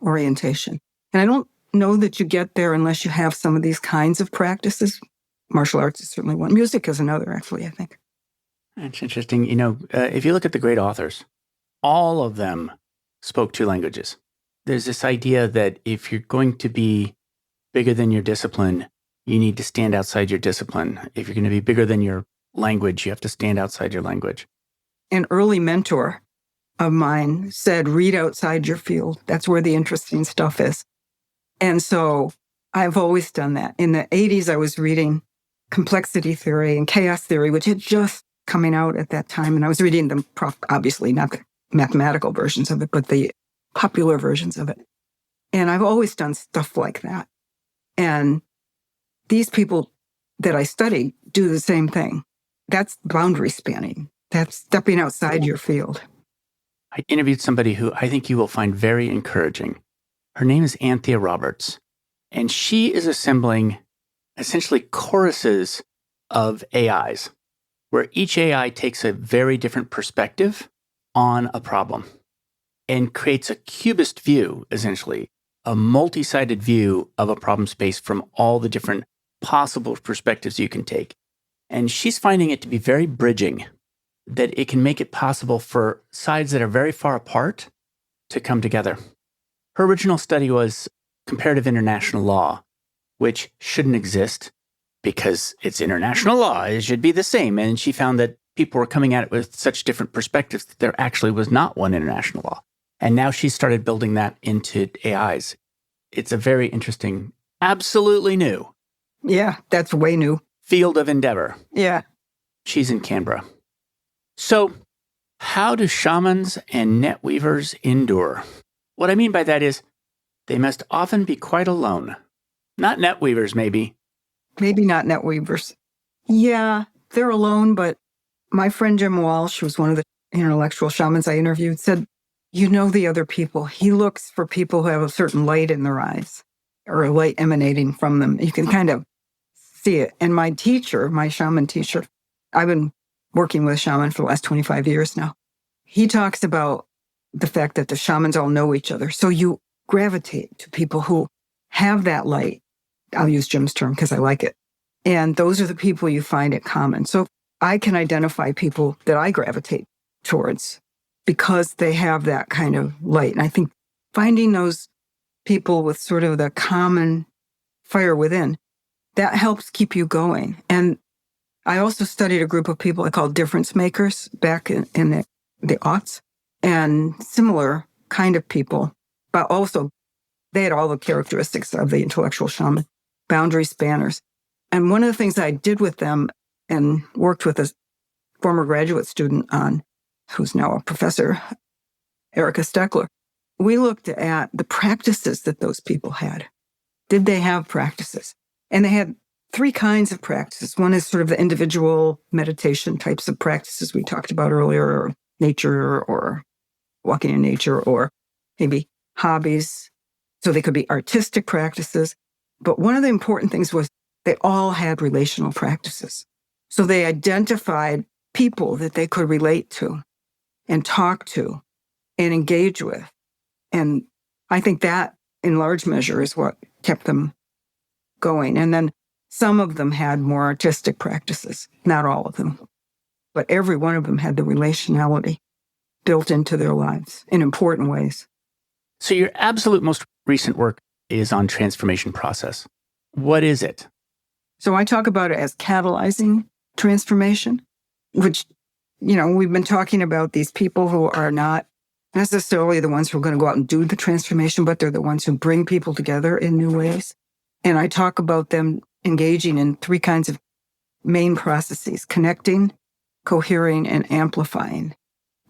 orientation. And I don't know that you get there unless you have some of these kinds of practices. Martial arts is certainly one. Music is another, actually, I think. It's interesting. If you look at the great authors, all of them spoke two languages. There's this idea that if you're going to be bigger than your discipline, you need to stand outside your discipline. If you're going to be bigger than your language, you have to stand outside your language. An early mentor of mine said, read outside your field. That's where the interesting stuff is. And so I've always done that. In the 80s, I was reading complexity theory and chaos theory, which had just coming out at that time. And I was reading them, obviously not the mathematical versions of it, but the popular versions of it. And I've always done stuff like that. And these people that I study do the same thing. That's boundary spanning. That's stepping outside your field. I interviewed somebody who I think you will find very encouraging. Her name is Anthea Roberts, and she is assembling essentially choruses of AIs, where each AI takes a very different perspective on a problem and creates a cubist view, essentially, a multi-sided view of a problem space from all the different possible perspectives you can take. And she's finding it to be very bridging, that it can make it possible for sides that are very far apart to come together. Her original study was comparative international law, which shouldn't exist because it's international law. It should be the same. And she found that people were coming at it with such different perspectives that there actually was not one international law. And now she started building that into AIs. It's a very interesting, absolutely new. Yeah, that's way new. Field of endeavor. Yeah. She's in Canberra. So how do shamans and net weavers endure? What I mean by that is they must often be quite alone. Not net weavers, maybe. Maybe not net weavers. Yeah, they're alone, but my friend Jim Walsh, who was one of the intellectual shamans I interviewed, said, the other people. He looks for people who have a certain light in their eyes or a light emanating from them. You can kind of see it. And my teacher, my shaman teacher, I've been working with a shaman for the last 25 years now. He talks about the fact that the shamans all know each other. So you gravitate to people who have that light. I'll use Jim's term because I like it. And those are the people you find in common. So I can identify people that I gravitate towards because they have that kind of light. And I think finding those people with sort of the common fire within, that helps keep you going. And I also studied a group of people I called difference makers back in the aughts, and similar kind of people, but also they had all the characteristics of the intellectual shaman, boundary spanners. And one of the things I did with them and worked with a former graduate student on, who's now a professor, Erica Steckler, we looked at the practices that those people had. Did they have practices? And they had three kinds of practices. One is sort of the individual meditation types of practices we talked about earlier, or nature, or walking in nature, or maybe hobbies. So they could be artistic practices. But one of the important things was they all had relational practices. So they identified people that they could relate to and talk to and engage with. And I think that, in large measure, is what kept them going. And then some of them had more artistic practices, not all of them, but every one of them had the relationality built into their lives in important ways. So your absolute most recent work is on transformation process. What is it? So I talk about it as catalyzing transformation, which, we've been talking about these people who are not necessarily the ones who are going to go out and do the transformation, but they're the ones who bring people together in new ways. And I talk about them engaging in three kinds of main processes: connecting, cohering, and amplifying.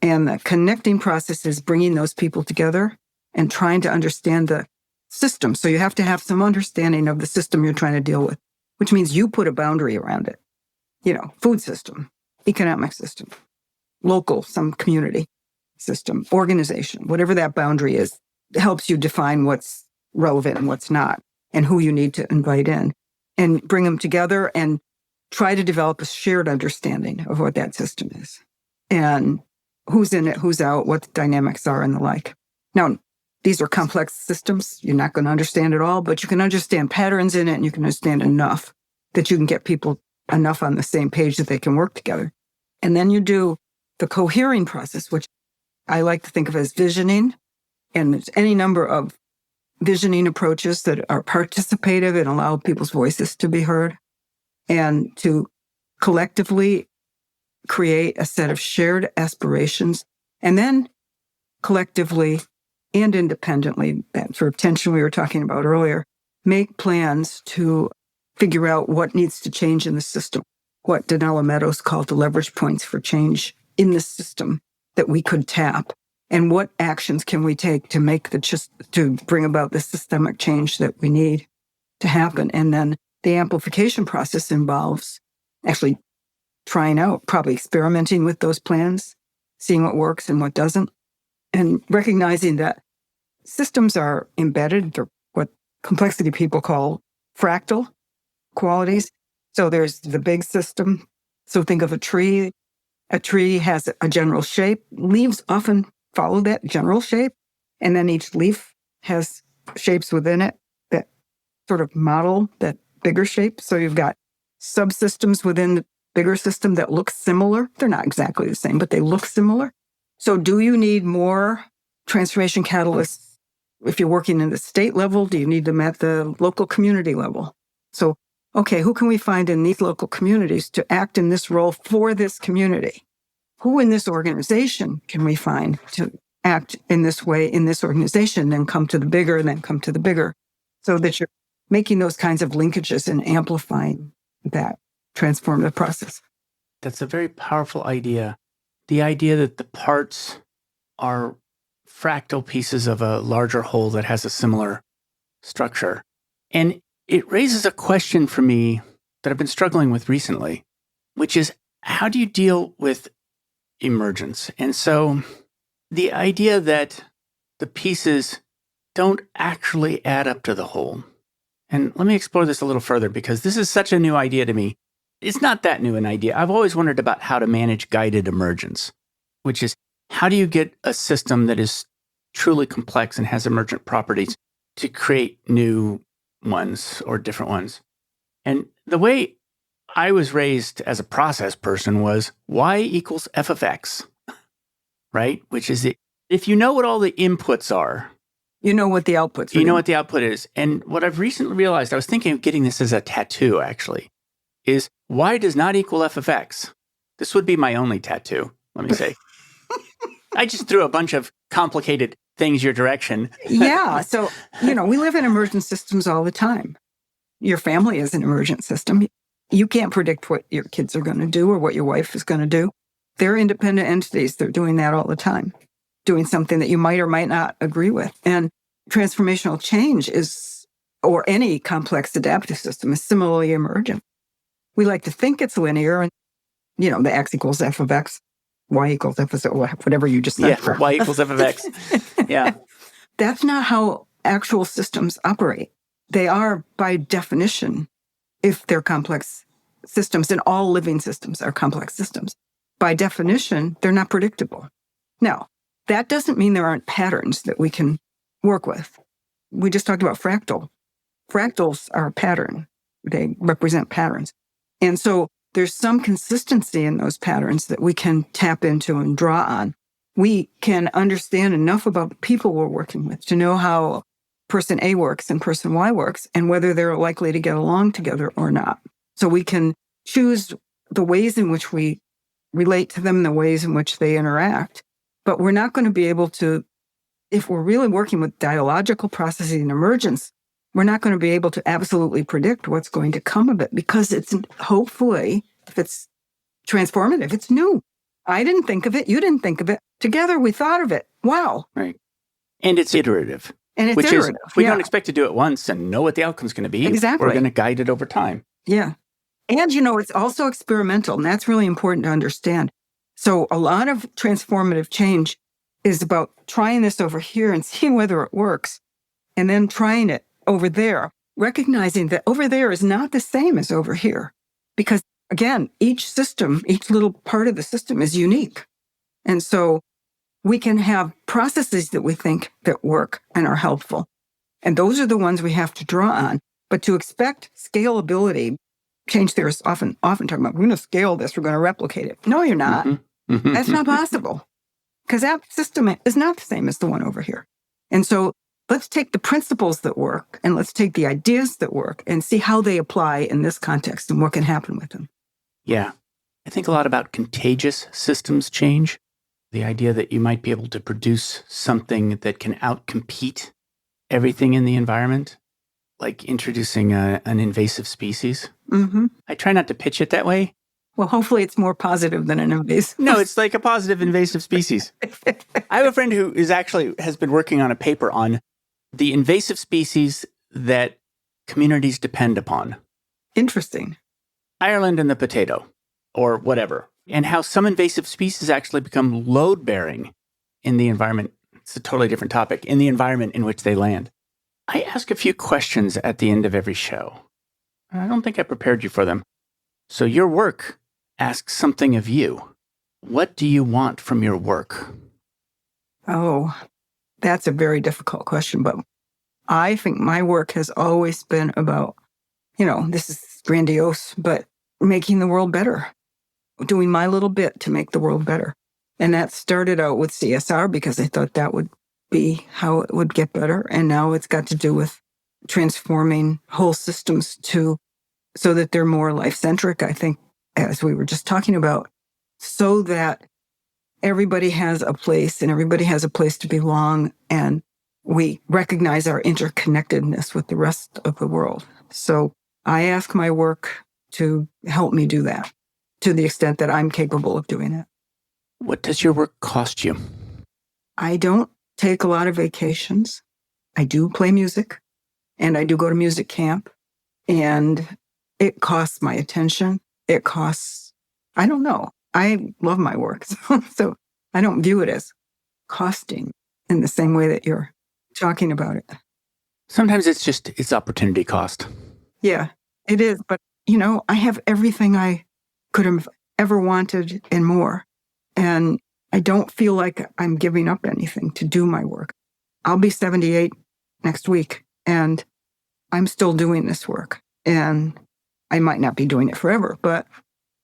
And the connecting process is bringing those people together and trying to understand the system. So you have to have some understanding of the system you're trying to deal with, which means you put a boundary around it. Food system, economic system, local, some community system, organization, whatever that boundary is, helps you define what's relevant and what's not, and who you need to invite in, and bring them together and try to develop a shared understanding of what that system is and who's in it, who's out, what the dynamics are, and the like. Now, these are complex systems. You're not going to understand it all, but you can understand patterns in it, and you can understand enough that you can get people enough on the same page that they can work together. And then you do the cohering process, which I like to think of as visioning. And there's any number of visioning approaches that are participative and allow people's voices to be heard, and to collectively create a set of shared aspirations, and then collectively and independently, that sort of tension we were talking about earlier, make plans to figure out what needs to change in the system, what Donella Meadows called the leverage points for change in the system that we could tap, and what actions can we take to bring about the systemic change that we need to happen. And then the amplification process involves actually trying out, probably experimenting with those plans, seeing what works and what doesn't, and recognizing that systems are embedded. They're what complexity people call fractal qualities. So there's the big system. So think of a tree. A tree has a general shape. Leaves often follow that general shape. And then each leaf has shapes within it that sort of model that bigger shape. So you've got subsystems within the bigger system that look similar. They're not exactly the same, but they look similar. So do you need more transformation catalysts if you're working in the state level? Do you need them at the local community level? So, okay, who can we find in these local communities to act in this role for this community? Who in this organization can we find to act in this way in this organization, then come to the bigger, and then come to the bigger, so that you're making those kinds of linkages and amplifying that transformative process. That's a very powerful idea. The idea that the parts are fractal pieces of a larger whole that has a similar structure. And it raises a question for me that I've been struggling with recently, which is, how do you deal with emergence? And so the idea that the pieces don't actually add up to the whole. And let me explore this a little further, because this is such a new idea to me. It's not that new an idea. I've always wondered about how to manage guided emergence, which is, how do you get a system that is truly complex and has emergent properties to create new ones or different ones? And the way I was raised as a process person was y equals f of x. right? Which is if you know what all the inputs are, You know what the outputs are. you know what the output is. And what I've recently realized, I was thinking of getting this as a tattoo actually, is y does not equal f of x. This would be my only tattoo, let me say. I just threw a bunch of complicated things your direction. Yeah. So, we live in emergent systems all the time. Your family is an emergent system. You can't predict what your kids are going to do or what your wife is going to do. They're independent entities. They're doing that all the time, doing something that you might or might not agree with. And transformational change or any complex adaptive system is similarly emergent. We like to think it's linear and, the x equals f of x, y equals f of whatever you just said. Yeah, y equals f of x. Yeah. That's not how actual systems operate. They are, by definition, if they're complex systems, and all living systems are complex systems, by definition, they're not predictable. Now, that doesn't mean there aren't patterns that we can work with. We just talked about fractal. Fractals are a pattern. They represent patterns. And so there's some consistency in those patterns that we can tap into and draw on. We can understand enough about the people we're working with to know how person A works and person Y works and whether they're likely to get along together or not. So we can choose the ways in which we relate to them, the ways in which they interact. But we're not going to be able to, if we're really working with dialogical processing and emergence, we're not going to be able to absolutely predict what's going to come of it because it's hopefully, if it's transformative, it's new. I didn't think of it. You didn't think of it. Together, we thought of it. Wow. Right. And it's iterative. And it's which iterative. Is, we don't expect to do it once and know what the outcome's going to be. Exactly. We're going to guide it over time. Yeah. And, it's also experimental, and that's really important to understand. So a lot of transformative change is about trying this over here and seeing whether it works, and then trying it over there, recognizing that over there is not the same as over here. Because, again, each system, each little part of the system is unique. And so we can have processes that we think that work and are helpful. And those are the ones we have to draw on. But to expect scalability, change theorists often talk about, we're going to scale this, we're going to replicate it. No, you're not. Mm-hmm. That's not possible. Because that system is not the same as the one over here. And so let's take the principles that work and let's take the ideas that work and see how they apply in this context and what can happen with them. Yeah. I think a lot about contagious systems change. The idea that you might be able to produce something that can outcompete everything in the environment, like introducing an invasive species. Mm-hmm. I try not to pitch it that way. Well, hopefully it's more positive than an invasive. No, it's like a positive invasive species. I have a friend who has been working on a paper on the invasive species that communities depend upon. Interesting. Ireland and the potato, or whatever. And how some invasive species actually become load-bearing in the environment. It's a totally different topic, in the environment in which they land. I ask a few questions at the end of every show. I don't think I prepared you for them. So your work asks something of you. What do you want from your work? Oh, that's a very difficult question, but I think my work has always been about, this is grandiose, but making the world better, doing my little bit to make the world better. And that started out with CSR because I thought that would be how it would get better. And now it's got to do with transforming whole systems so that they're more life-centric, I think, as we were just talking about, so that everybody has a place and everybody has a place to belong, and we recognize our interconnectedness with the rest of the world. So I ask my work to help me do that to the extent that I'm capable of doing it. What does your work cost you? I don't take a lot of vacations. I do play music, and I do go to music camp, and it costs my attention. It costs, I don't know. I love my work, so I don't view it as costing in the same way that you're talking about it. Sometimes it's opportunity cost. Yeah, it is. But, I have everything I could have ever wanted and more. And I don't feel like I'm giving up anything to do my work. I'll be 78 next week, and I'm still doing this work. And I might not be doing it forever, but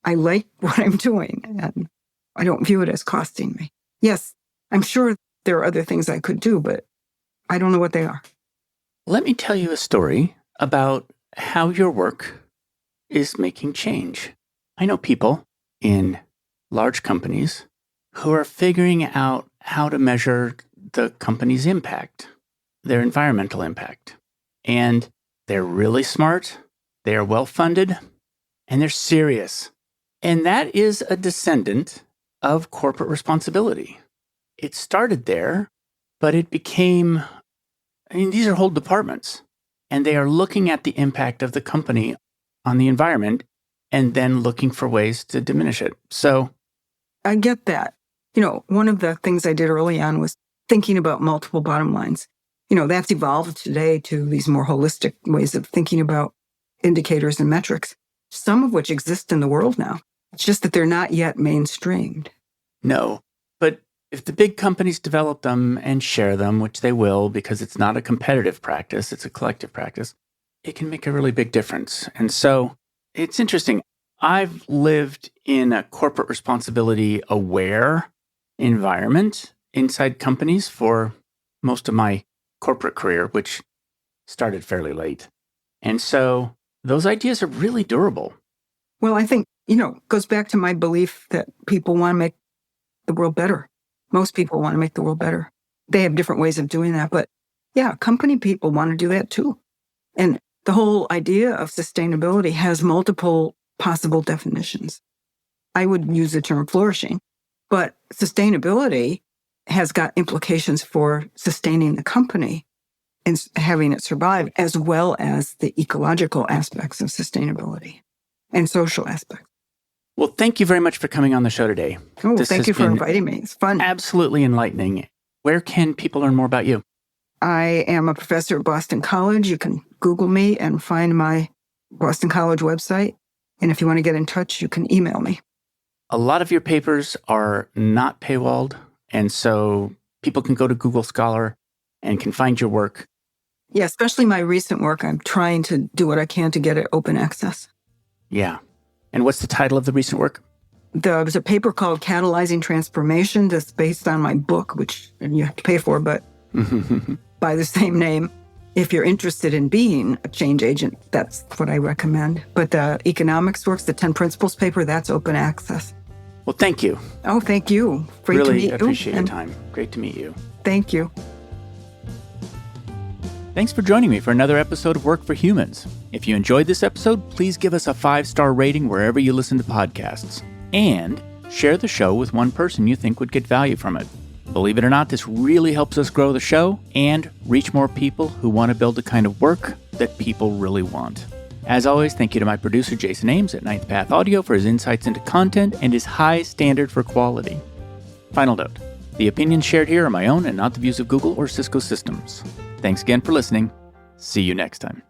I like what I'm doing, and I don't view it as costing me. Yes, I'm sure there are other things I could do, but I don't know what they are. Let me tell you a story about how your work is making change. I know people in large companies who are figuring out how to measure the company's impact, their environmental impact. And they're really smart, they are well-funded, and they're serious. And that is a descendant of corporate responsibility. It started there, but it became, these are whole departments, and they are looking at the impact of the company on the environment and then looking for ways to diminish it. So I get that. One of the things I did early on was thinking about multiple bottom lines. That's evolved today to these more holistic ways of thinking about indicators and metrics, some of which exist in the world now. It's just that they're not yet mainstreamed. No, but if the big companies develop them and share them, which they will because it's not a competitive practice, it's a collective practice, it can make a really big difference. And so it's interesting. I've lived in a corporate responsibility aware environment inside companies for most of my corporate career, which started fairly late. And so those ideas are really durable. Well, I think, it goes back to my belief that people want to make the world better. Most people want to make the world better. They have different ways of doing that. But yeah, company people want to do that too. And the whole idea of sustainability has multiple possible definitions. I would use the term flourishing, but sustainability has got implications for sustaining the company and having it survive, as well as the ecological aspects of sustainability and social aspects. Well, thank you very much for coming on the show today. Oh, thank you for inviting me. It's fun. Absolutely enlightening. Where can people learn more about you? I am a professor at Boston College. You can Google me and find my Boston College website. And if you want to get in touch, you can email me. A lot of your papers are not paywalled, and so people can go to Google Scholar and can find your work. Yeah, especially my recent work. I'm trying to do what I can to get it open access. Yeah. And what's the title of the recent work? There's a paper called Catalyzing Transformation that's based on my book, which you have to pay for, but by the same name. If you're interested in being a change agent, that's what I recommend. But the economics works, the 10 principles paper, that's open access. Well, thank you. Oh, thank you. Great to meet you. Really appreciate your time. Great to meet you. Thank you. Thanks for joining me for another episode of Work for Humans. If you enjoyed this episode, please give us a 5-star rating wherever you listen to podcasts. And share the show with one person you think would get value from it. Believe it or not, this really helps us grow the show and reach more people who want to build the kind of work that people really want. As always, thank you to my producer, Jason Ames at Ninth Path Audio for his insights into content and his high standard for quality. Final note, the opinions shared here are my own and not the views of Google or Cisco Systems. Thanks again for listening. See you next time.